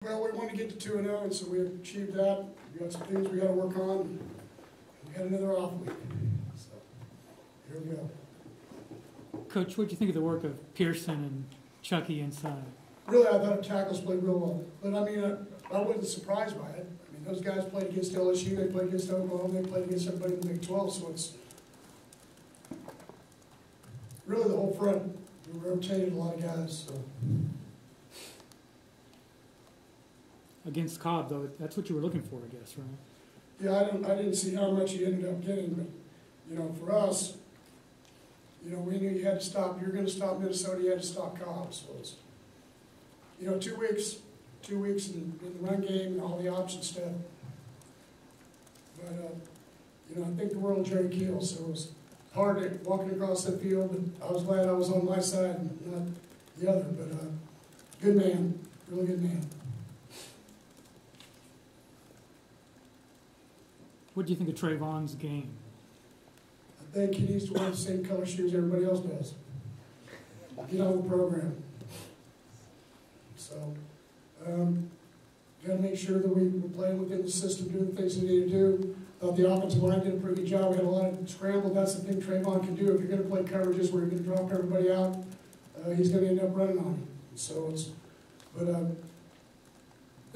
Well, we want to get to 2-0, and so we have achieved that. We got some things we got to work on. And we had another off week, so here we go. Coach, what do you think of the work of Pearson and Chucky inside? Really, I thought tackles played real well, but I mean, I wasn't surprised by it. I mean, those guys played against LSU, they played against Oklahoma, they played against everybody in the Big 12, so it's really the whole front. We rotated a lot of guys, so. Against Cobb, though, that's what you were looking for, I guess, right? Yeah, I didn't see how much he ended up getting, but, you know, for us, you know, we knew you had to stop, you're going to stop Minnesota, you had to stop Cobb, so it's, you know, 2 weeks in the run game and all the option stuff. But, you know, I think the world of Jerry Keel, so it was hard walking across that field, but I was glad I was on my side and not the other, but good man, really good man. What do you think of Trayvon's game? I think he needs to wear the same color shoes everybody else does. Get on the program. So, got to make sure that we're playing within the system, doing the things we need to do. The offensive line did a pretty good job. We had a lot of scramble. That's the thing Trayvon can do. If you're going to play coverages where you're going to drop everybody out, he's going to end up running on you. So it's, but the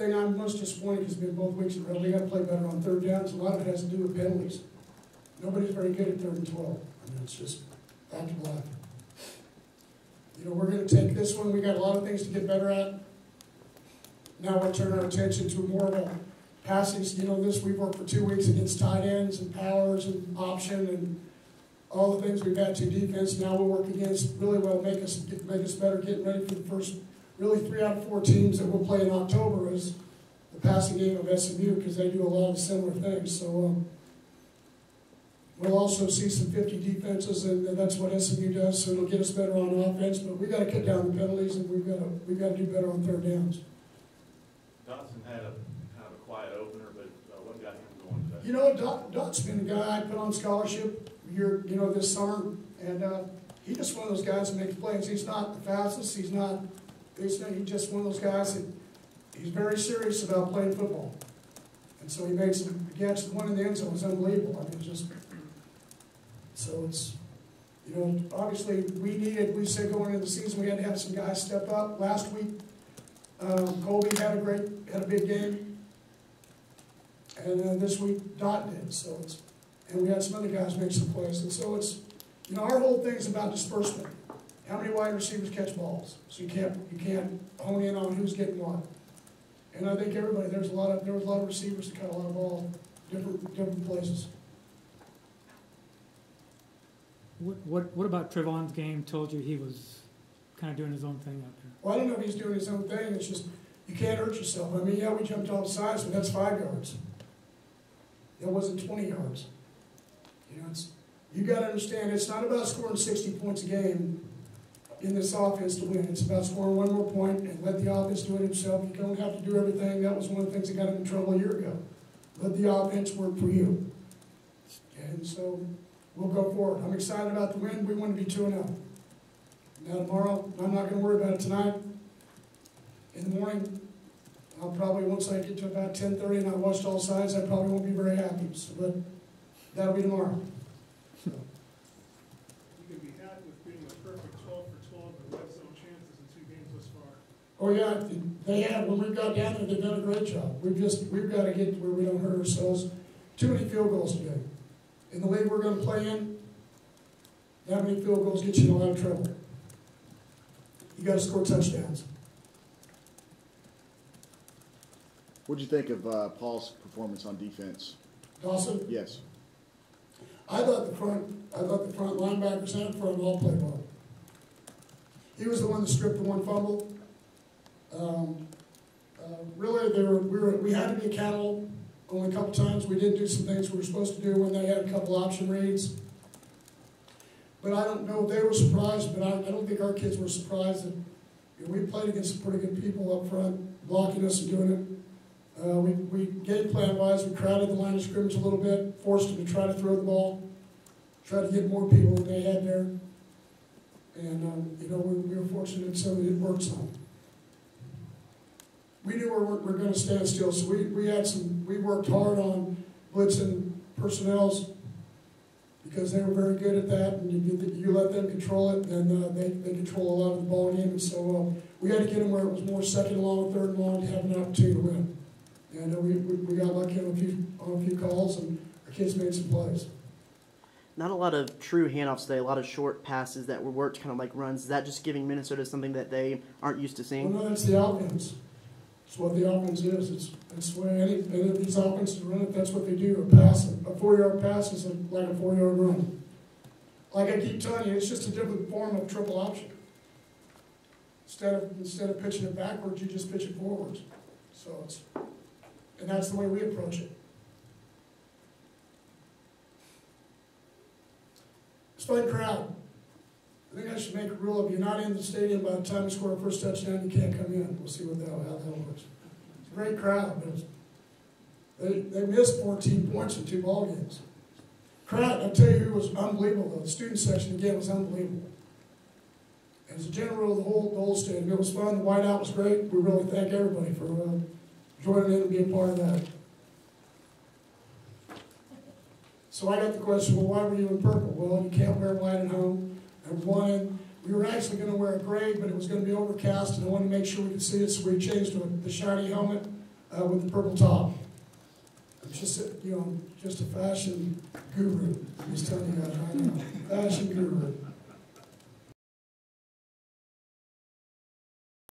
thing I'm most disappointed has been both weeks in a row. We got to play better on third downs. A lot of it has to do with penalties. Nobody's very good at 3rd and 12. I mean, it's just back to black. You know, we're going to take this one. We got a lot of things to get better at. Now we'll turn our attention to more of a passing. You know, we've worked for 2 weeks against tight ends and powers and option and all the things we've had to defense. Now we'll work against really well make us better, getting ready for the first really 3 out of 4 teams that we'll play in October is the passing game of SMU because they do a lot of similar things. So we'll also see some 50 defenses, and that's what SMU does. So it'll get us better on offense. But we got to cut down the penalties, and we've got to do better on third downs. Dotson had a kind of a quiet opener, but what got him going today? You know, Dot's been a guy I put on scholarship this summer, and he's just one of those guys that makes plays. He's not the fastest. He's just one of those guys that he's very serious about playing football. And so he made some catch. The one in the end zone was unbelievable. I mean, just so it's, you know, obviously we said going into the season we had to have some guys step up. Last week, Colby had a big game, and this week Dot did. So it's, and we had some other guys make some plays. And so it's, you know, our whole thing is about disbursement. How many wide receivers catch balls? So you can't hone in on who's getting what. And I think everybody there was a lot of receivers that caught a lot of balls, different places. What about Trayvon's game told you he was kind of doing his own thing out there? Well, I don't know if he's doing his own thing. It's just you can't hurt yourself. I mean, yeah, we jumped off sides, but that's 5 yards. That wasn't 20 yards. You know, you got to understand it's not about scoring 60 points a game in this offense to win. It's about scoring 1 more point and let the offense do it himself. You don't have to do everything. That was one of the things that got him in trouble a year ago. Let the offense work for you. And so we'll go forward. I'm excited about the win. We want to be 2-0. Now tomorrow, I'm not going to worry about it tonight. In the morning, I'll probably, once I get to about 10:30 and I watched all sides, I probably won't be very happy. So, but that'll be tomorrow. So. You can be happy with being a perfect 12 for 12 and red zone chances in 2 games thus far. Oh yeah, they have. When we've got down there, they've done a great job. We've got to get to where we don't hurt ourselves. Too many field goals today. In the league we're going to play in, that many field goals get you in a lot of trouble. You got to score touchdowns. What did you think of Paul's performance on defense? Dawson? Yes. I thought the front linebackers and front all played well. He was the one that stripped the 1 fumble. Really, we had to be accountable. Only a couple times we did do some things we were supposed to do when they had a couple option reads. But I don't know if they were surprised, but I don't think our kids were surprised that we played against some pretty good people up front, blocking us and doing it. We game plan-wise, we crowded the line of scrimmage a little bit, forced them to try to throw the ball, try to get more people than they had there. And, you know, we were fortunate so that it worked some. we knew we're going to stand still, so we worked hard on blitzing personnels because they were very good at that, and you let them control it, and they control a lot of the ball game, and so we had to get them where it was more second and long, third and long to have an opportunity to win. And we got lucky on a few calls, and our kids made some plays. Not a lot of true handoffs today, a lot of short passes that were worked kind of like runs. Is that just giving Minnesota something that they aren't used to seeing? Well, no, that's the offense. It's what the offense is. It's the way any of these offenses run it. That's what they do. A pass, a 4-yard pass is like a 4-yard run. Like I keep telling you, it's just a different form of triple option. Instead of pitching it backwards, you just pitch it forwards. So and that's the way we approach it. It's a fun crowd. I think I should make a rule: if you're not in the stadium by the time you score a first touchdown, you can't come in. We'll see how that works. It's a great crowd, but they missed 14 points in 2 ball games. Crowd, I'll tell you who was unbelievable though. The student section again was unbelievable. And as a general of the whole stadium, it was fun. The whiteout was great. We really thank everybody for joining in and being part of that. So I got the question: well, why were you in purple? Well, you can't wear white at home. And we were actually going to wear a gray, but it was going to be overcast, and I wanted to make sure we could see it, so we changed to the shiny helmet with the purple top. I'm just a fashion guru. I'm just telling you guys right now, fashion guru.